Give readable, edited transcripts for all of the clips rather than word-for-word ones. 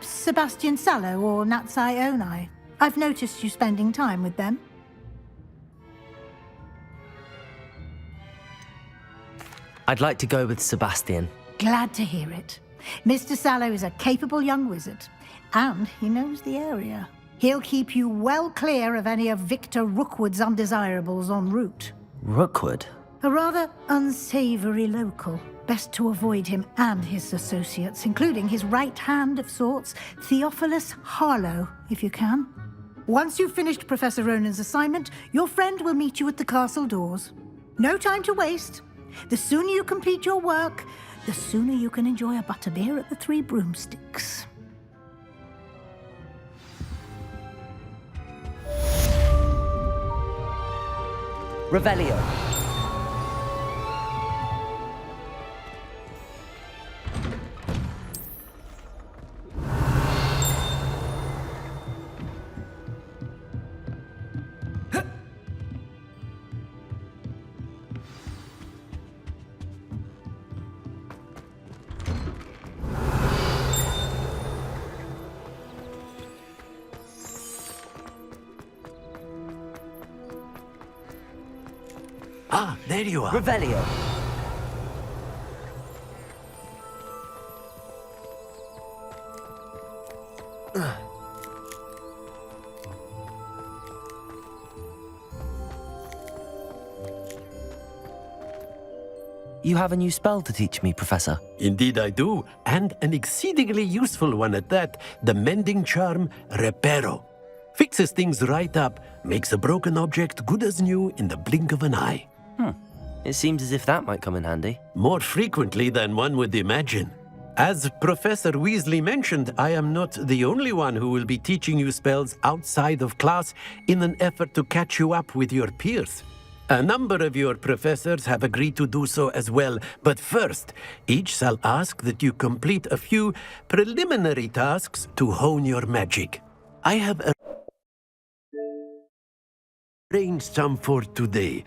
Perhaps Sebastian Sallow or Natsai Onai. I've noticed you spending time with them. I'd like to go with Sebastian. Glad to hear it. Mr. Sallow is a capable young wizard, and he knows the area. He'll keep you well clear of any of Victor Rookwood's undesirables en route. Rookwood? A rather unsavory local. Best to avoid him and his associates, including his right hand of sorts, Theophilus Harlow, if you can. Once you've finished Professor Ronan's assignment, your friend will meet you at the castle doors. No time to waste. The sooner you complete your work, the sooner you can enjoy a butterbeer at the Three Broomsticks. Revelio. Ah, there you are. Revelio. You have a new spell to teach me, Professor. Indeed I do, and an exceedingly useful one at that. The mending charm, Reparo. Fixes things right up, makes a broken object good as new in the blink of an eye. It seems as if that might come in handy. More frequently than one would imagine. As Professor Weasley mentioned, I am not the only one who will be teaching you spells outside of class in an effort to catch you up with your peers. A number of your professors have agreed to do so as well, but first, each shall ask that you complete a few preliminary tasks to hone your magic. I have arranged some for today.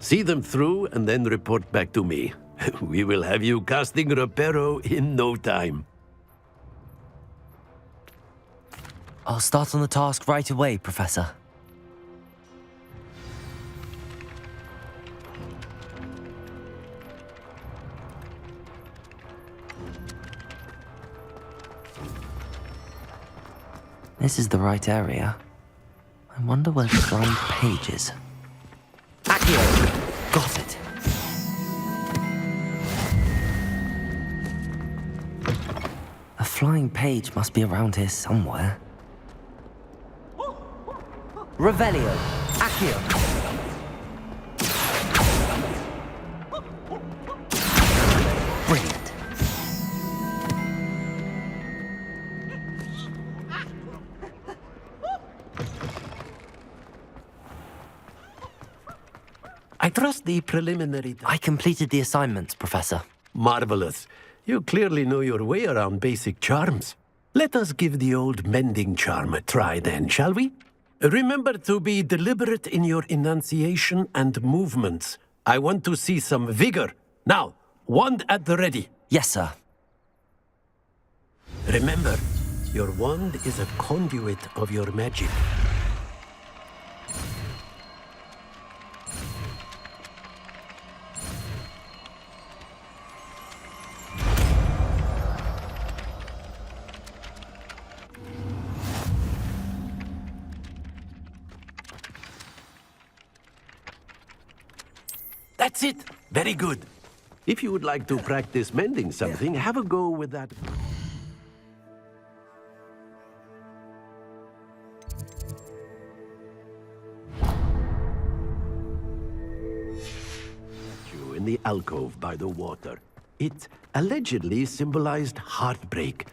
See them through and then report back to me. We will have you casting Reparo in no time. I'll start on the task right away, Professor. This is the right area. I wonder where the flying page is. Accio! Got it. A flying page must be around here somewhere. Revelio! Accio! Brilliant. I trust the preliminary... I completed the assignments, Professor. Marvelous. You clearly know your way around basic charms. Let us give the old mending charm a try then, shall we? Remember to be deliberate in your enunciation and movements. I want to see some vigor. Now, wand at the ready. Yes, sir. Remember, your wand is a conduit of your magic. That's it. Very good. If you would like to practice mending something, have a go with that. In the alcove by the water. It allegedly symbolized heartbreak.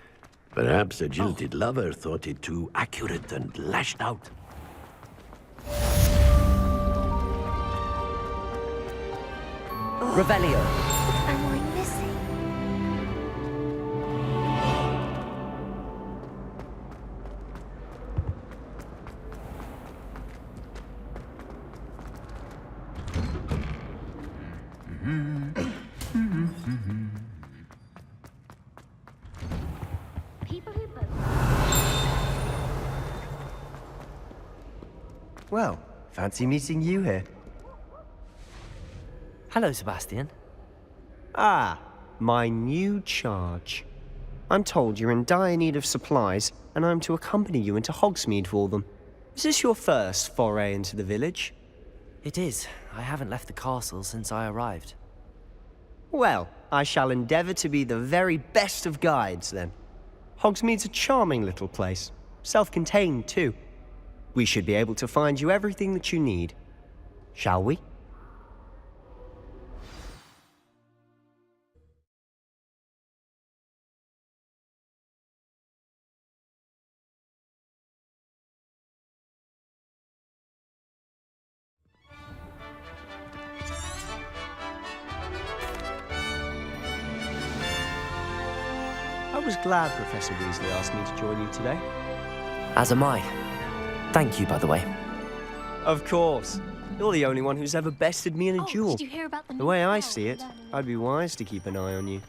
Perhaps a jilted lover thought it too accurate and lashed out. Revelio. Am I missing? People who both Well, fancy meeting you here. Hello, Sebastian. Ah, my new charge. I'm told you're in dire need of supplies, and I'm to accompany you into Hogsmeade for them. Is this your first foray into the village? It is. I haven't left the castle since I arrived. Well, I shall endeavour to be the very best of guides, then. Hogsmeade's a charming little place. Self-contained, too. We should be able to find you everything that you need. Shall we? I was glad Professor Weasley asked me to join you today. As am I. Thank you, by the way. Of course. You're the only one who's ever bested me in a duel. Did you hear about the The way I see it, I'd be wise to keep an eye on you.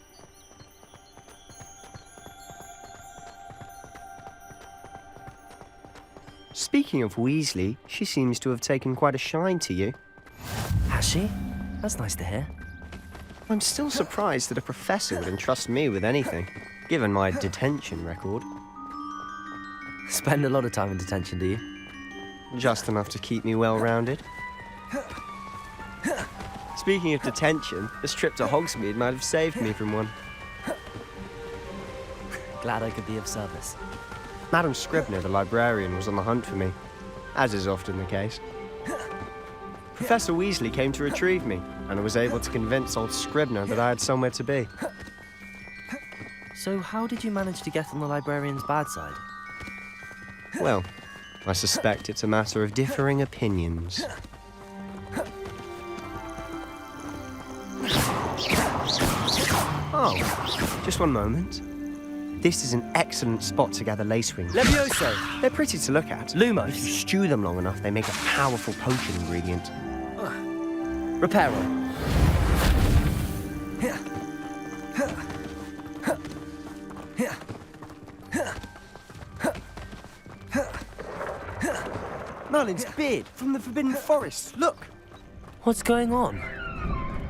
Speaking of Weasley, she seems to have taken quite a shine to you. Has she? That's nice to hear. I'm still surprised that a professor would entrust me with anything, given my detention record. Spend a lot of time in detention, do you? Just enough to keep me well-rounded. Speaking of detention, this trip to Hogsmeade might have saved me from one. Glad I could be of service. Madam Scribner, the librarian, was on the hunt for me, as is often the case. Professor Weasley came to retrieve me, and I was able to convince old Scribner that I had somewhere to be. So how did you manage to get on the librarian's bad side? Well, I suspect it's a matter of differing opinions. Oh, just one moment. This is an excellent spot to gather lacewings. Levioso! They're pretty to look at. Lumos! If you stew them long enough, they make a powerful potion ingredient. Reparo! Merlin's beard from the Forbidden Forest. Look! What's going on?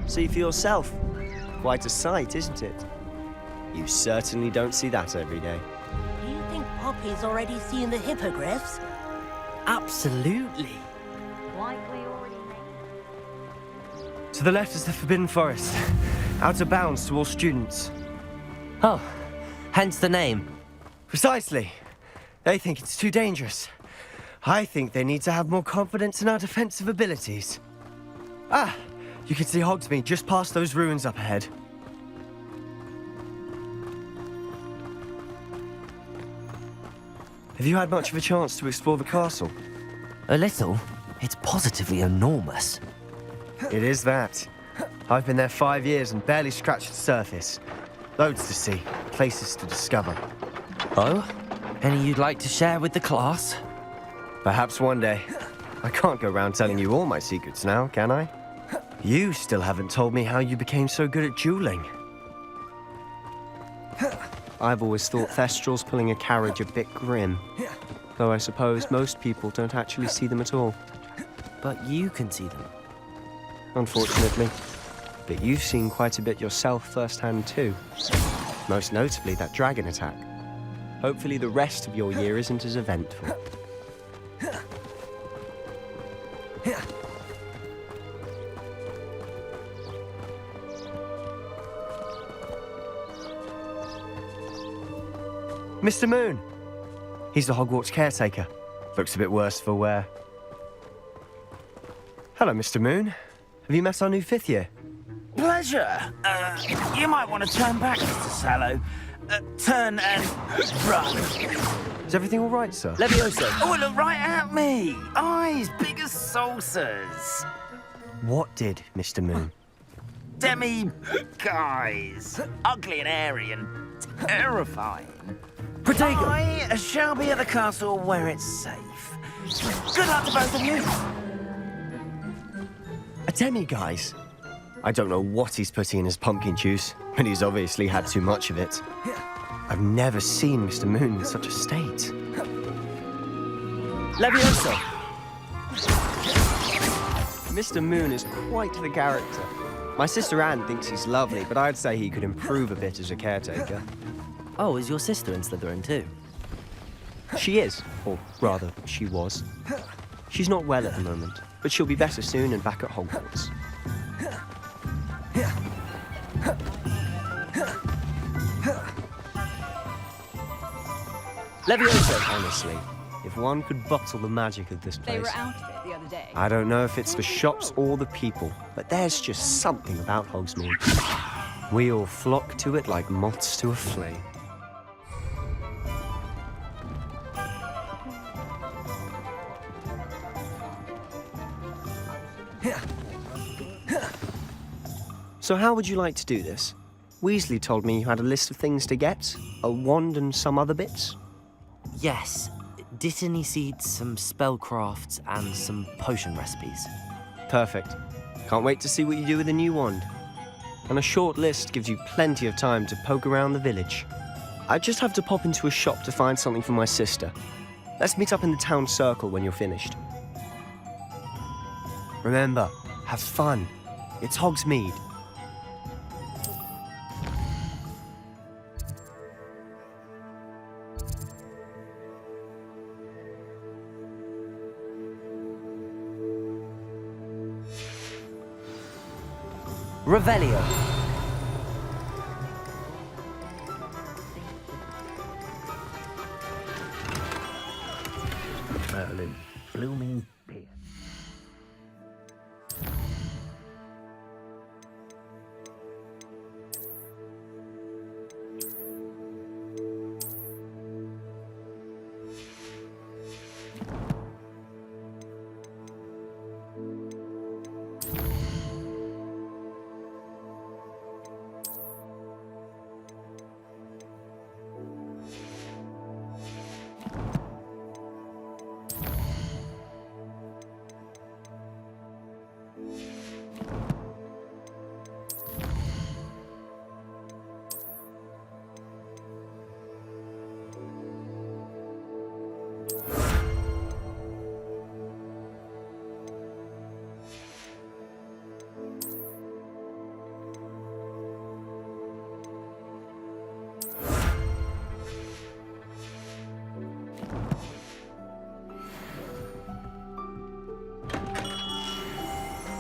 See for yourself. Quite a sight, isn't it? You certainly don't see that every day. Do you think Poppy's already seen the hippogriffs? Absolutely. To the left is the Forbidden Forest. Out of bounds to all students. Oh, hence the name. Precisely. They think it's too dangerous. I think they need to have more confidence in our defensive abilities. Ah, you can see Hogsmeade just past those ruins up ahead. Have you had much of a chance to explore the castle? A little. It's positively enormous. It is that. I've been there 5 years and barely scratched the surface. Loads to see, places to discover. Oh? Any you'd like to share with the class? Perhaps one day. I can't go around telling you all my secrets now, can I? You still haven't told me how you became so good at dueling. I've always thought Thestrals pulling a carriage a bit grim. Though I suppose most people don't actually see them at all. But you can see them. Unfortunately. But you've seen quite a bit yourself firsthand too. Most notably that dragon attack. Hopefully the rest of your year isn't as eventful. Mr. Moon! He's the Hogwarts caretaker. Looks a bit worse for wear. Hello, Mr. Moon. Have you met our new 5th year? Pleasure. You might want to turn back, Mr. Sallow. Turn and run. Is everything all right, sir? Levioso! Oh, look right at me. Eyes big as saucers. What did, Mr. Moon? Guys. Ugly and airy and terrifying. Protego! I shall be at the castle where it's safe. Good luck to both of you. A demi-guise? I don't know what he's putting in his pumpkin juice, but he's obviously had too much of it. I've never seen Mr. Moon in such a state. Levioso! Mr. Moon is quite the character. My sister Anne thinks he's lovely, but I'd say he could improve a bit as a caretaker. Oh, is your sister in Slytherin too? She is, or rather, she was. She's not well at the moment, but she'll be better soon and back at Hogwarts. Leviosa! Honestly, if one could bottle the magic of this place. They were out of it the other day. I don't know if it's the shops or the people, but there's just something about Hogsmeade. We all flock to it like moths to a flame. So how would you like to do this? Weasley told me you had a list of things to get, a wand and some other bits. Yes. Dittany seeds, some spellcrafts, and some potion recipes. Perfect. Can't wait to see what you do with the new wand. And a short list gives you plenty of time to poke around the village. I just have to pop into a shop to find something for my sister. Let's meet up in the town circle when you're finished. Remember, have fun. It's Hogsmeade. Revelio. Merlin, blooming beer.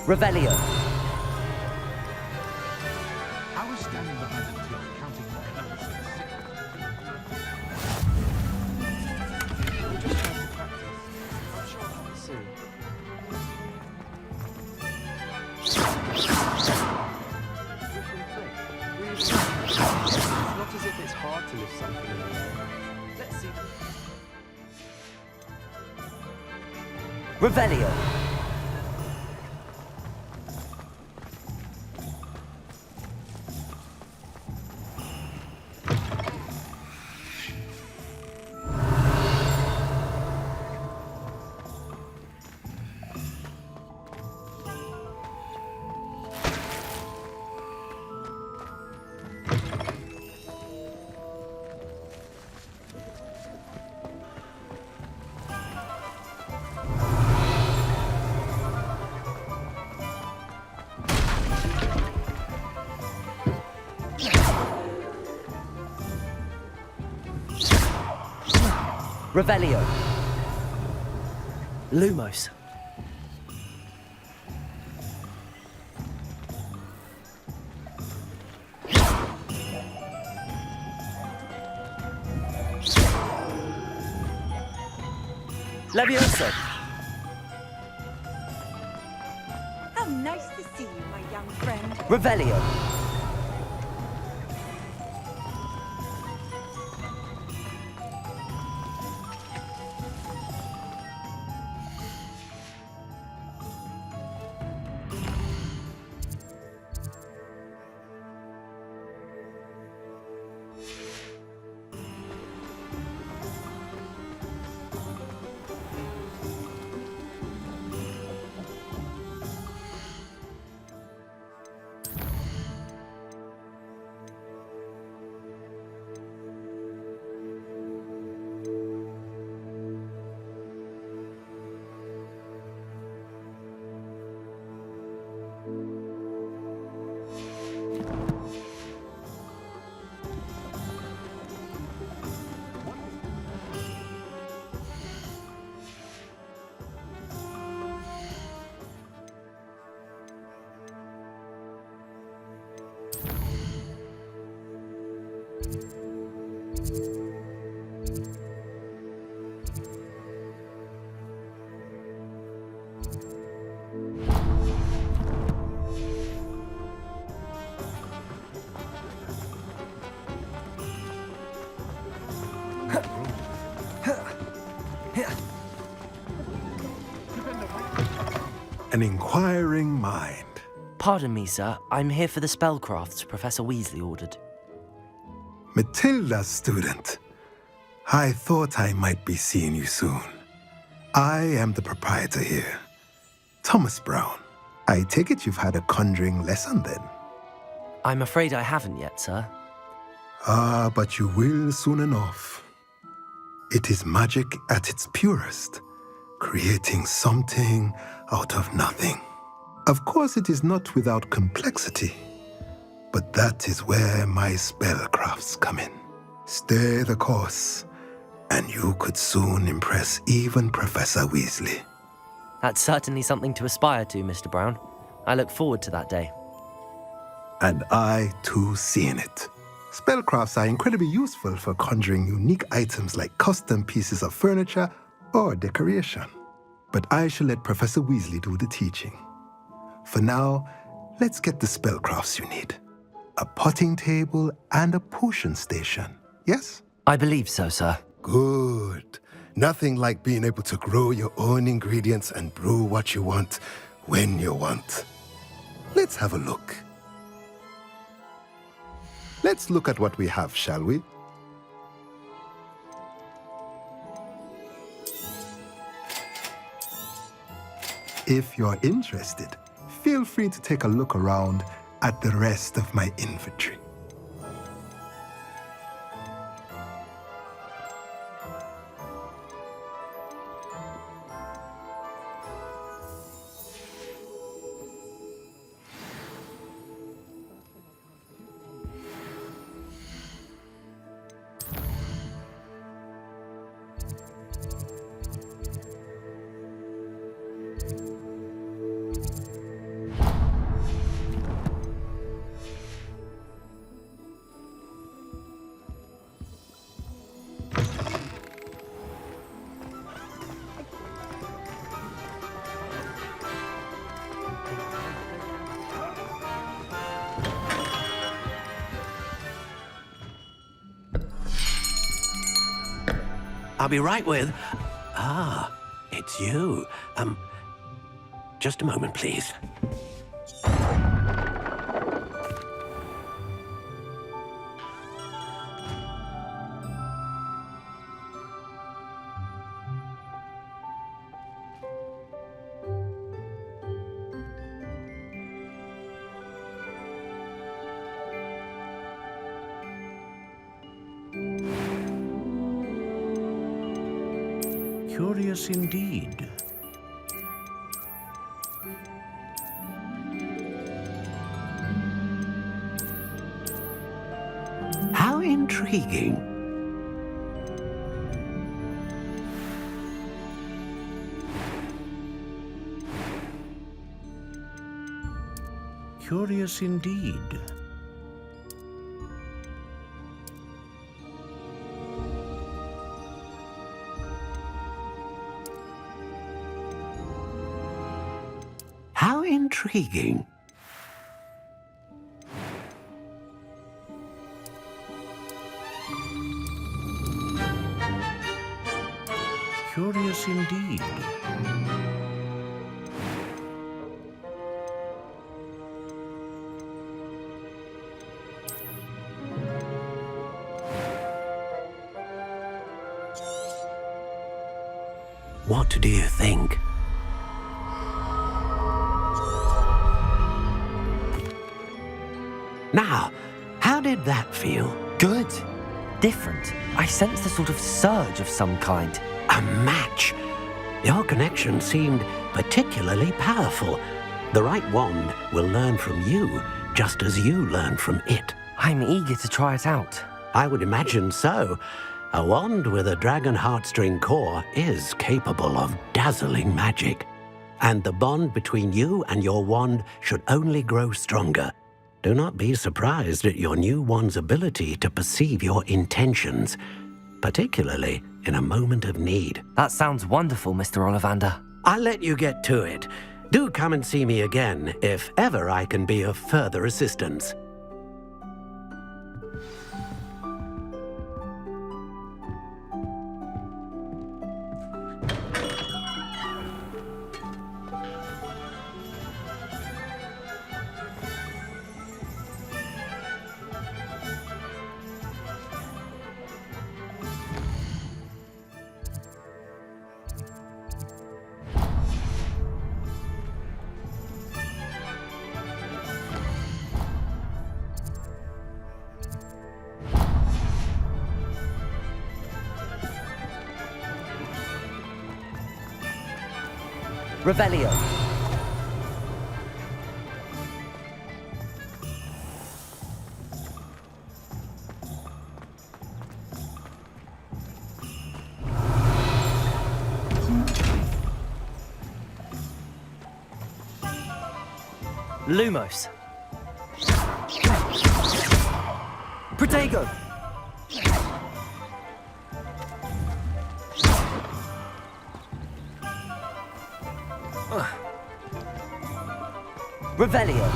Revelio. I was standing behind the till counting my numbers. We're just trying to practice. I'm sure I'll have it soon. It's not as if it's hard to lift something in the air. Let's see. Revelio. Revelio. Lumos. Leviosa. How nice to see you, my young friend. Revelio. an inquiring mind. Pardon me, sir. I'm here for the spellcrafts Professor Weasley ordered. Matilda's student. I thought I might be seeing you soon. I am the proprietor here, Thomas Brown. I take it you've had a conjuring lesson then? I'm afraid I haven't yet, sir. Ah, but you will soon enough. It is magic at its purest, creating something out of nothing. Of course, it is not without complexity, but that is where my spellcrafts come in. Stay the course, and you could soon impress even Professor Weasley. That's certainly something to aspire to, Mr. Brown. I look forward to that day. And I, too, seeing it. Spellcrafts are incredibly useful for conjuring unique items like custom pieces of furniture or decoration. But I shall let Professor Weasley do the teaching. For now, let's get the spellcrafts you need. A potting table and a potion station, yes? I believe so, sir. Good. Nothing like being able to grow your own ingredients and brew what you want when you want. Let's have a look. Let's look at what we have, shall we? If you're interested, feel free to take a look around at the rest of my inventory. I'll be right with... Ah, it's you. Just a moment, please. Curious indeed. How intriguing. Curious indeed. How intriguing. Curious indeed. What do you think? Now, how did that feel? Good. Different. I sensed a sort of surge of some kind. A match. Your connection seemed particularly powerful. The right wand will learn from you, just as you learn from it. I'm eager to try it out. I would imagine so. A wand with a dragon heartstring core is capable of dazzling magic. And the bond between you and your wand should only grow stronger. Do not be surprised at your new wand's ability to perceive your intentions, particularly in a moment of need. That sounds wonderful, Mr. Ollivander. I'll let you get to it. Do come and see me again if ever I can be of further assistance. Revelio. Lumos. Protego. Revelio.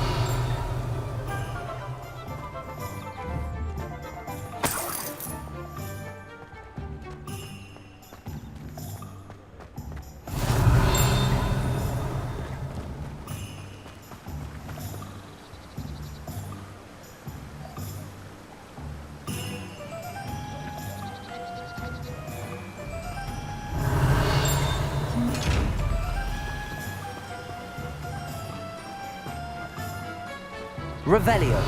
Revelio.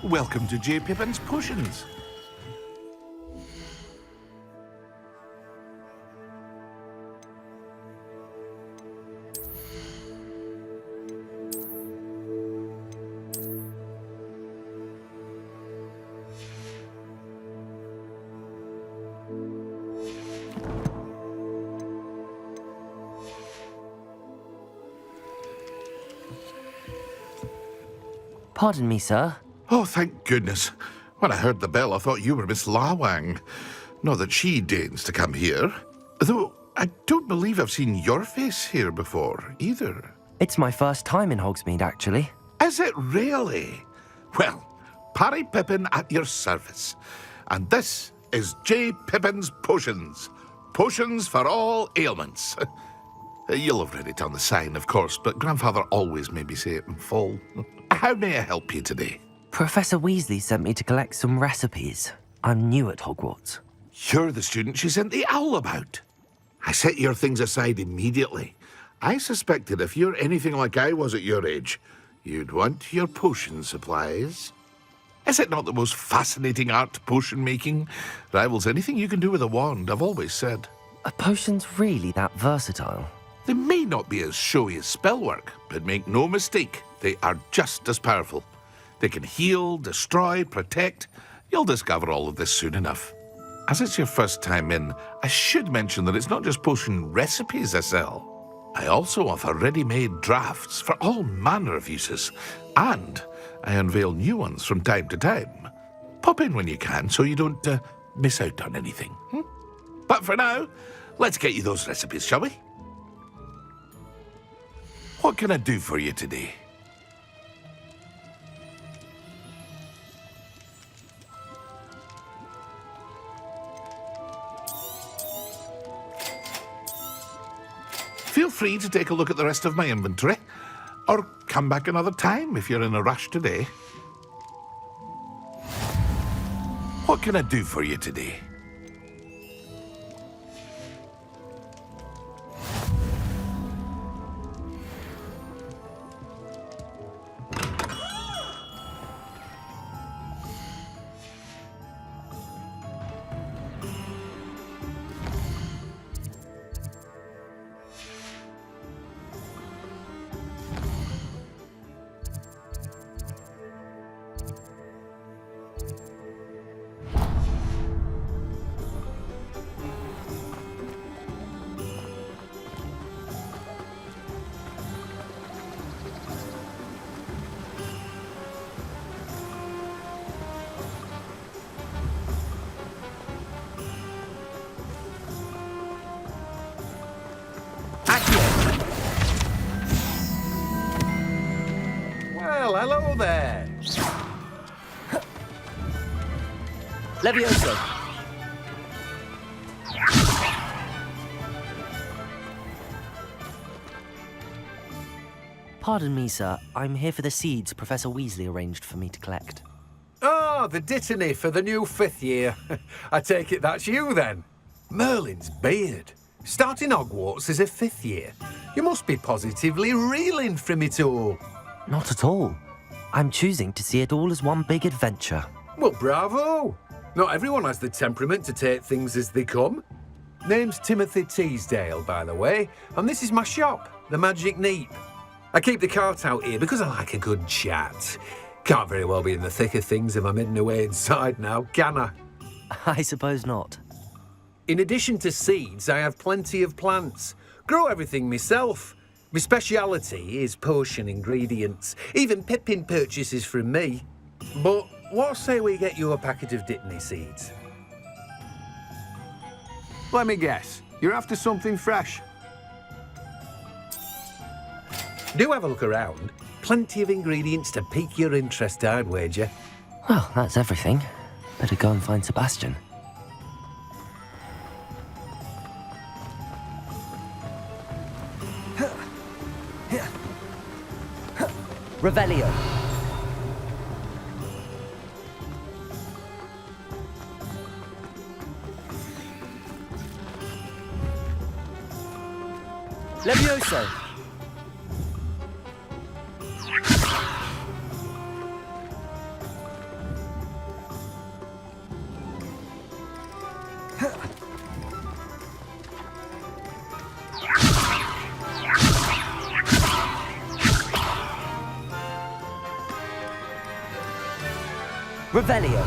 Welcome to J. Pippin's Potions. Pardon me, sir. Oh, thank goodness. When I heard the bell, I thought you were Miss Lawang. Not that she deigns to come here. Though I don't believe I've seen your face here before, either. It's my first time in Hogsmeade, actually. Is it really? Well, Parry Pippin at your service. And this is J. Pippin's Potions. Potions for all ailments. You'll have read it on the sign, of course, but Grandfather always made me say it in full. How may I help you today? Professor Weasley sent me to collect some recipes. I'm new at Hogwarts. You're the student she sent the owl about. I set your things aside immediately. I suspected if you're anything like I was at your age, you'd want your potion supplies. Is it not the most fascinating art, potion making? Rivals anything you can do with a wand, I've always said. Are potions really that versatile? They may not be as showy as spellwork, but make no mistake, they are just as powerful. They can heal, destroy, protect. You'll discover all of this soon enough. As it's your first time in, I should mention that it's not just potion recipes I sell. I also offer ready-made drafts for all manner of uses, and I unveil new ones from time to time. Pop in when you can so you don't miss out on anything. But for now, let's get you those recipes, shall we? What can I do for you today? Feel free to take a look at the rest of my inventory, or come back another time if you're in a rush today. What can I do for you today? Well, hello there. Levioso. Pardon me, sir. I'm here for the seeds Professor Weasley arranged for me to collect. Ah, the dittany for the new 5th year. I take it that's you, then. Merlin's beard. Starting Hogwarts as a 5th year. You must be positively reeling from it all. Not at all. I'm choosing to see it all as one big adventure. Well, bravo! Not everyone has the temperament to take things as they come. Name's Timothy Teasdale, by the way, and this is my shop, the Magic Neep. I keep the cart out here because I like a good chat. Can't very well be in the thick of things if I'm hidden away inside now, can I? I suppose not. In addition to seeds, I have plenty of plants. Grow everything myself. My speciality is potion ingredients. Even Pippin purchases from me. But what say we get you a packet of Dittany seeds? Let me guess. You're after something fresh. Do have a look around. Plenty of ingredients to pique your interest, I'd wager. Well, that's everything. Better go and find Sebastian. Revelio. Levioso. Revelio.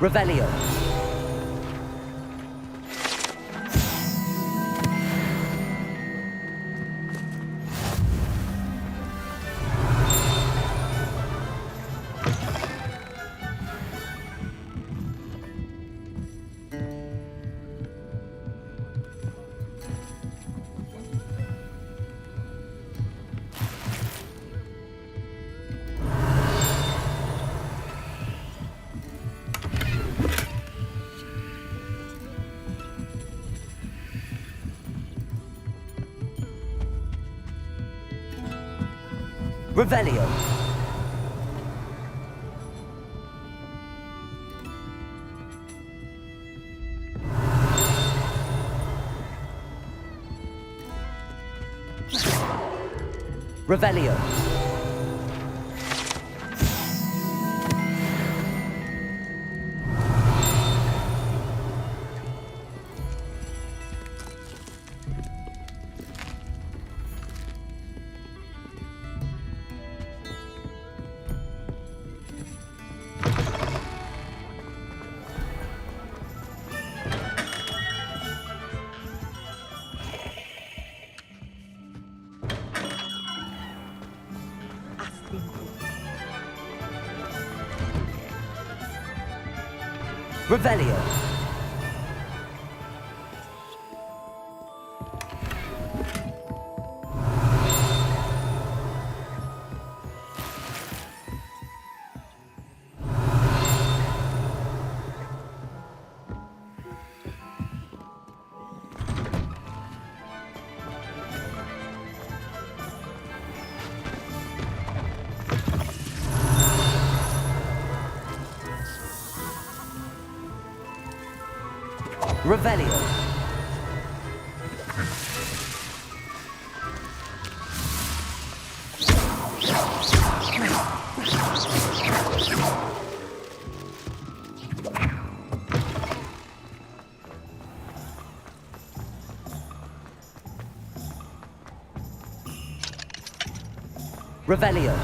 Revelio. Revelio. Revelio. Revelio. Revelio. Revelio.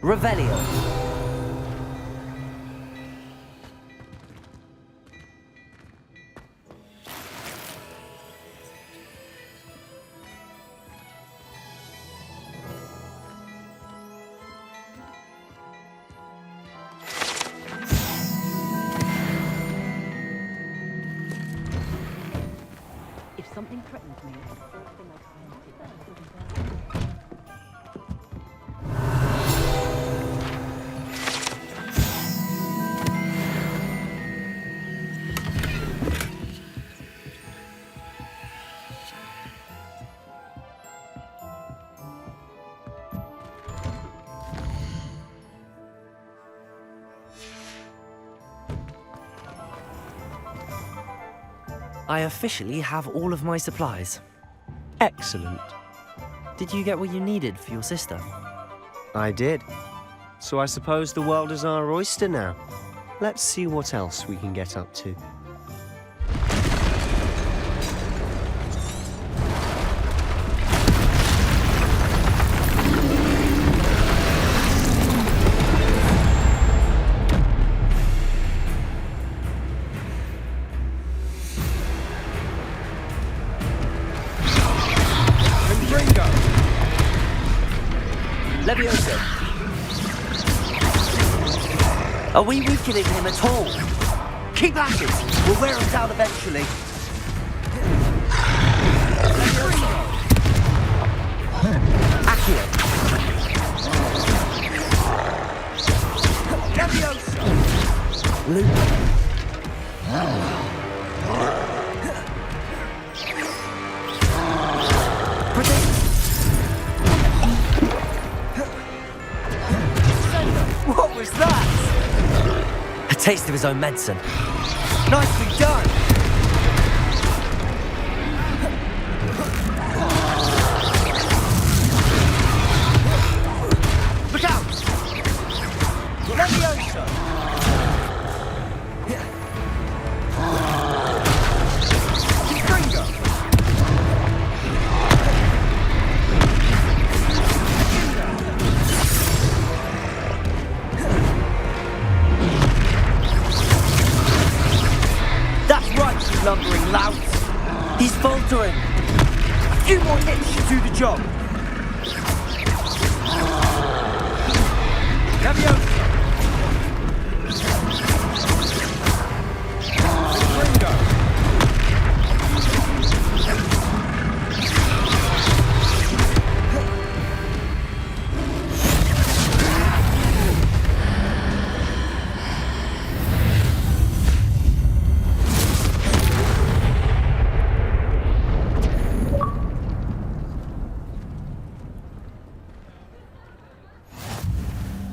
Revelio. Something threatens me. I officially have all of my supplies. Excellent. Did you get what you needed for your sister? I did. So I suppose the world is our oyster now. Let's see what else we can get up to. Leviosa! Are we weakening him at all? Keep at it! We'll wear him down eventually. Accio! Leviosa! Luke! What was that? A taste of his own medicine. Nicely done! Look out! Leviosa! Finger! That's right, you lumbering lout! He's faltering! A few more hits should do the job! Leviosa!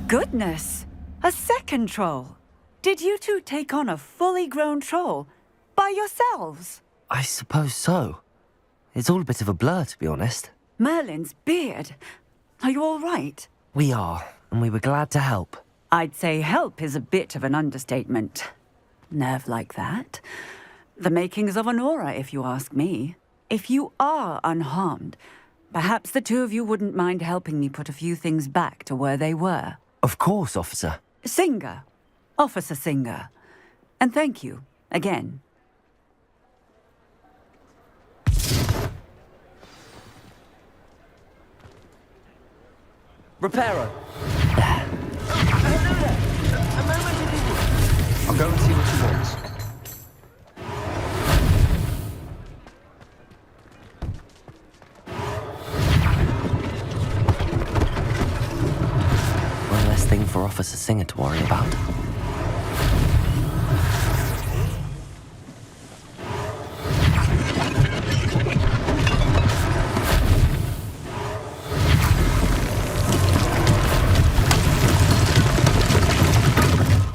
Goodness! A second troll! Did you two take on a fully grown troll? By yourselves? I suppose so. It's all a bit of a blur, to be honest. Merlin's beard. Are you all right? We are, and we were glad to help. I'd say help is a bit of an understatement. Nerve like that. The makings of an aura, if you ask me. If you are unharmed, perhaps the two of you wouldn't mind helping me put a few things back to where they were. Of course, officer. Singer. Officer Singer. And thank you, again. Reparo! I'll go and see what he wants. One less thing for Officer Singer to worry about.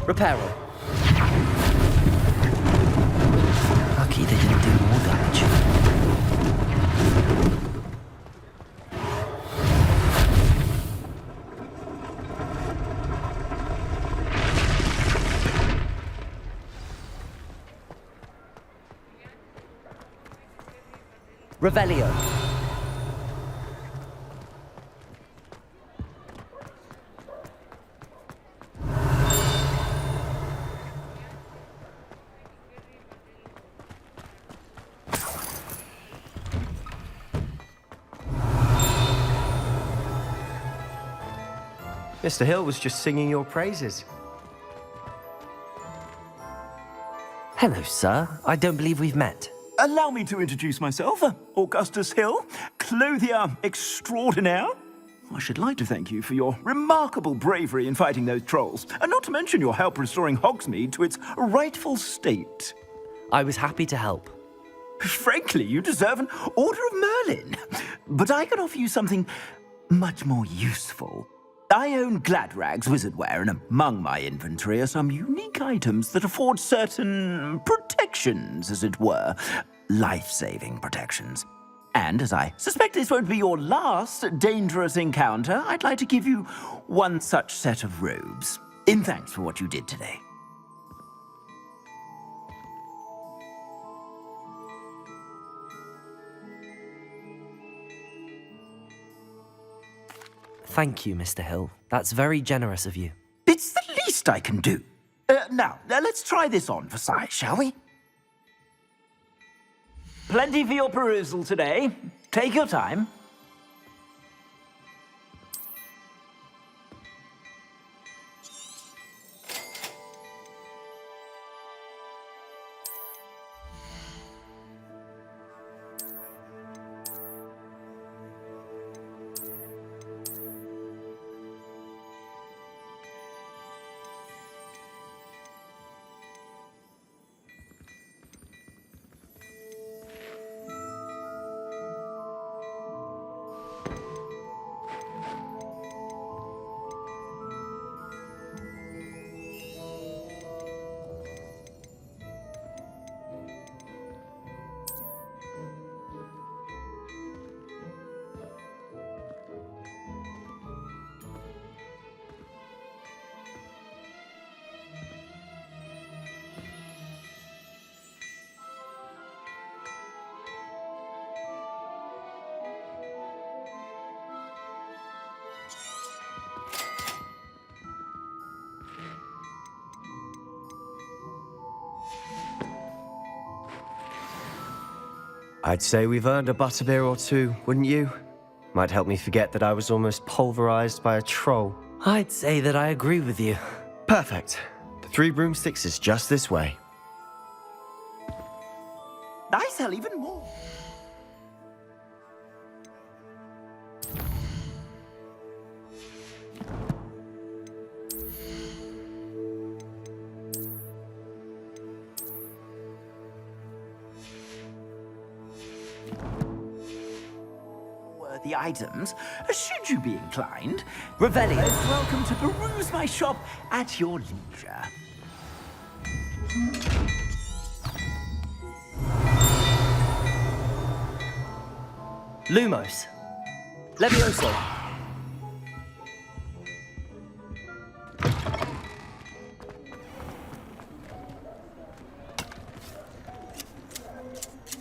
Reparo. Lucky they didn't do more damage. Revelio. Mr. Hill was just singing your praises. Hello, sir. I don't believe we've met. Allow me to introduce myself, Augustus Hill, clothier extraordinaire. I should like to thank you for your remarkable bravery in fighting those trolls, and not to mention your help restoring Hogsmeade to its rightful state. I was happy to help. Frankly, you deserve an Order of Merlin. But I can offer you something much more useful. I own Gladrag's wizardware, and among my inventory are some unique items that afford certain protections, as it were. Life-saving protections. And as I suspect this won't be your last dangerous encounter, I'd like to give you one such set of robes, in thanks for what you did today. Thank you, Mr. Hill. That's very generous of you. It's the least I can do. Now, let's try this on for size, shall we? Plenty for your perusal today. Take your time. I'd say we've earned a butterbeer or two, wouldn't you? Might help me forget that I was almost pulverized by a troll. I'd say that I agree with you. Perfect. The 3 broomsticks is just this way. I sell even more. The items, should you be inclined. Revelio. Welcome to peruse my shop at your leisure. Lumos. Levioso.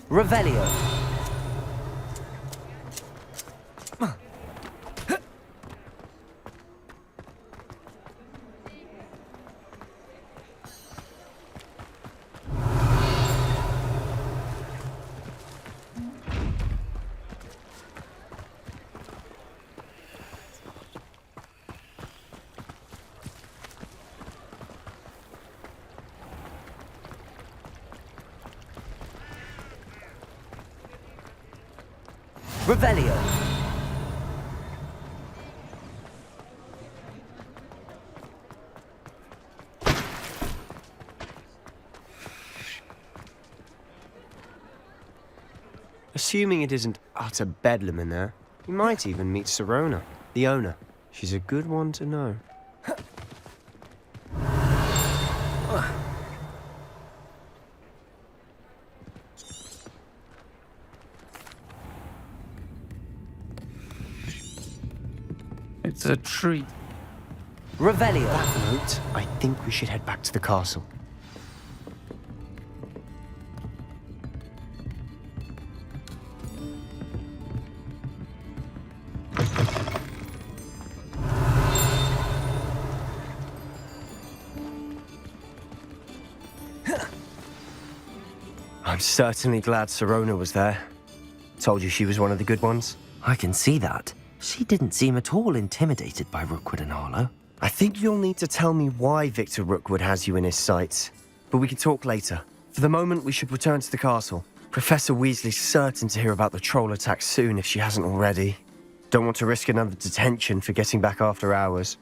Revelio. Revelio. Assuming it isn't utter bedlam in there, you might even meet Sirona, the owner. She's a good one to know. It's a treat. Revelio. That note, I think we should head back to the castle. I'm certainly glad Sirona was there. Told you she was one of the good ones. I can see that. She didn't seem at all intimidated by Rookwood and Harlow. I think you'll need to tell me why Victor Rookwood has you in his sights. But we can talk later. For the moment, we should return to the castle. Professor Weasley's certain to hear about the troll attack soon if she hasn't already. Don't want to risk another detention for getting back after hours.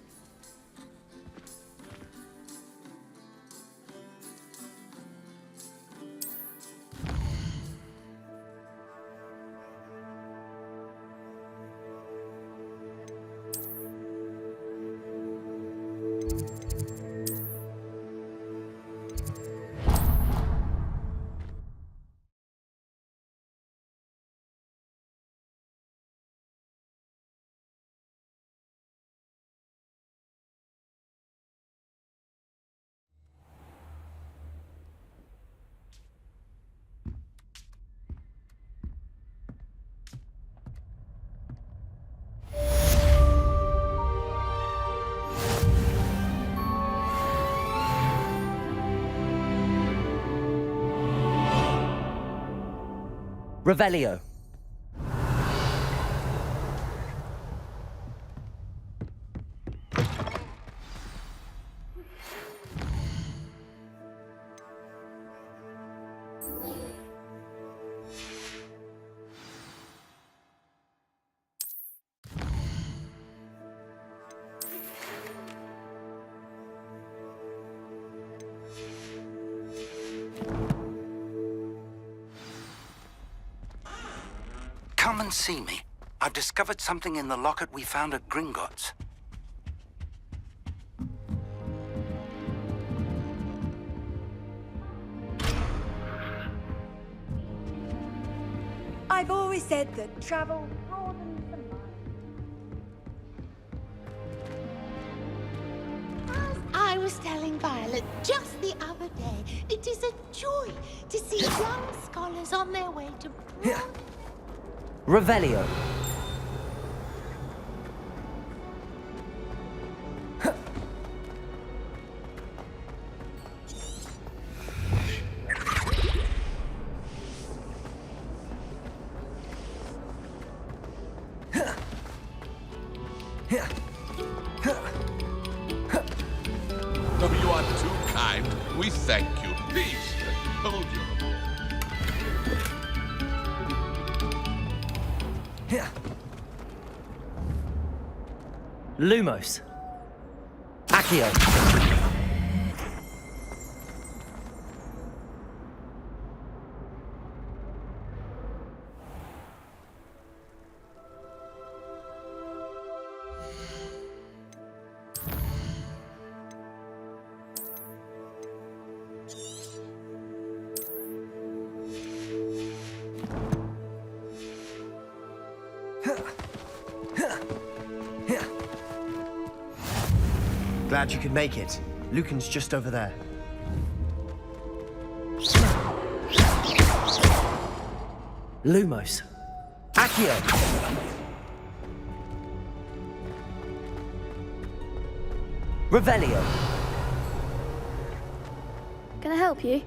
Revelio. Come and see me. I've discovered something in the locket we found at Gringotts. I've always said that travel broadens the mind. As I was telling Violet just the other day, it is a joy to see young scholars on their way to broad... Revelio. Oh, you are too kind. We thank you. Please, hold your... Lumos. Accio. Glad you could make it. Lucan's just over there. Lumos. Accio. Revelio. Can I help you?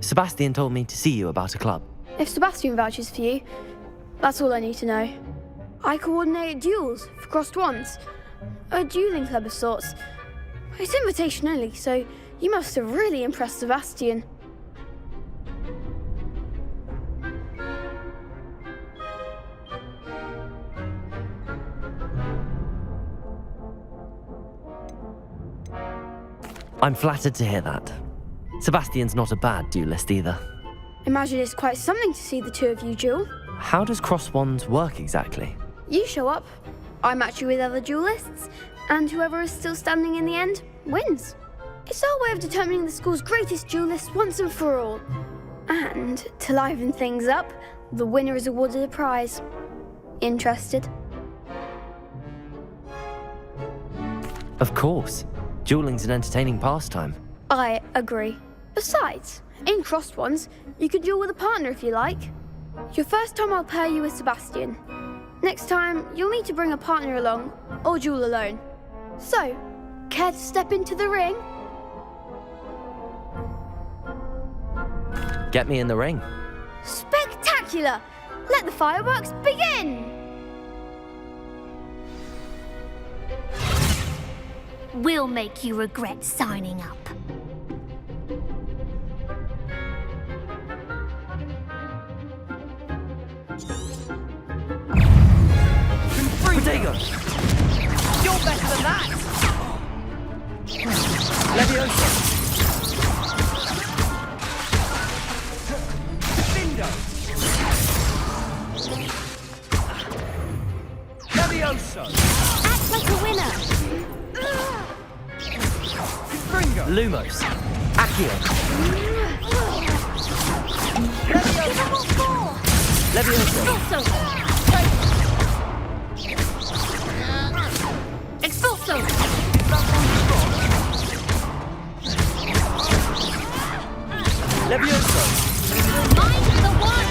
Sebastian told me to see you about a club. If Sebastian vouches for you, that's all I need to know. I coordinate duels for crossed wands. A dueling club of sorts. It's invitation only, so you must have really impressed Sebastian. I'm flattered to hear that. Sebastian's not a bad duelist either. Imagine it's quite something to see the two of you duel. How does cross wands work exactly? You show up, I match you with other duelists, and whoever is still standing in the end wins. It's our way of determining the school's greatest duelist once and for all. And to liven things up, the winner is awarded a prize. Interested? Of course. Dueling's an entertaining pastime. I agree. Besides, in crossed ones, you can duel with a partner if you like. Your first time I'll pair you with Sebastian. Next time, you'll need to bring a partner along, or duel alone. So, care to step into the ring? Get me in the ring. Spectacular! Let the fireworks begin! We'll make you regret signing up. Leviosa! Bindo! Levioso! Act like a winner! Bringo! Lumos. Accio. Leviosa. Expulso! Leviosa. Mind the one!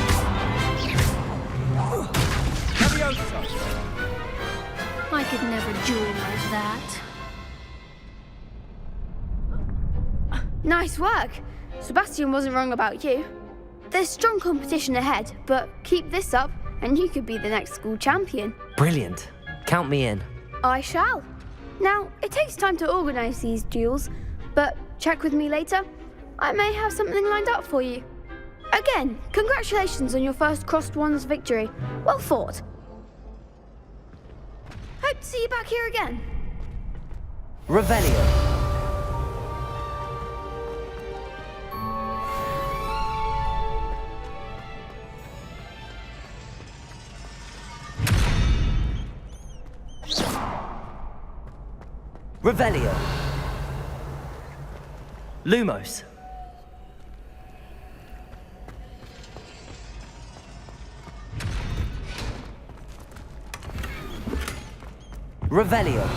Leviosa! I could never duel like that. Nice work. Sebastian wasn't wrong about you. There's strong competition ahead, but keep this up and you could be the next school champion. Brilliant. Count me in. I shall. Now, it takes time to organise these duels, but check with me later. I may have something lined up for you. Again, congratulations on your first Crossed Ones victory. Well fought. Hope to see you back here again. Revelio. Revelio. Lumos. Revelio.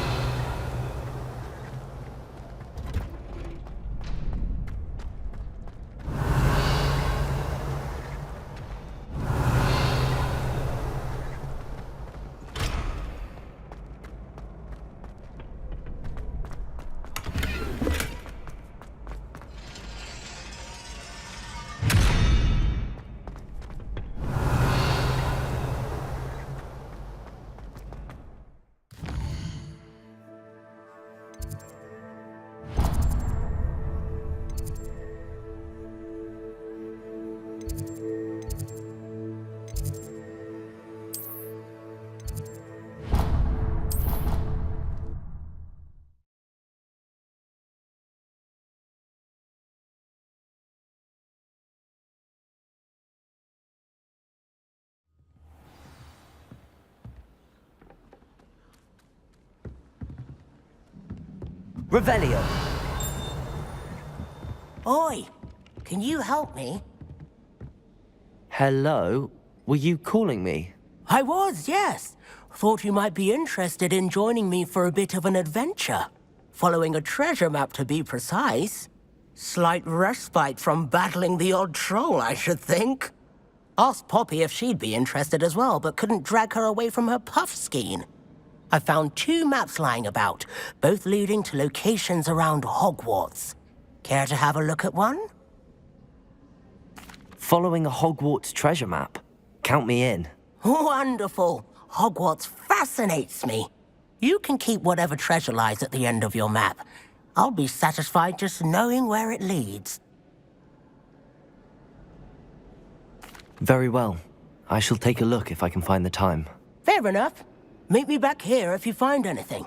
Revelio. Oi, can you help me? Hello? Were you calling me? I was, yes. Thought you might be interested in joining me for a bit of an adventure. Following a treasure map, to be precise. Slight respite from battling the odd troll, I should think. Asked Poppy if she'd be interested as well, but couldn't drag her away from her puff skein. I found 2 maps lying about, both leading to locations around Hogwarts. Care to have a look at one? Following a Hogwarts treasure map. Count me in. Wonderful. Hogwarts fascinates me. You can keep whatever treasure lies at the end of your map. I'll be satisfied just knowing where it leads. Very well. I shall take a look if I can find the time. Fair enough. Meet me back here if you find anything.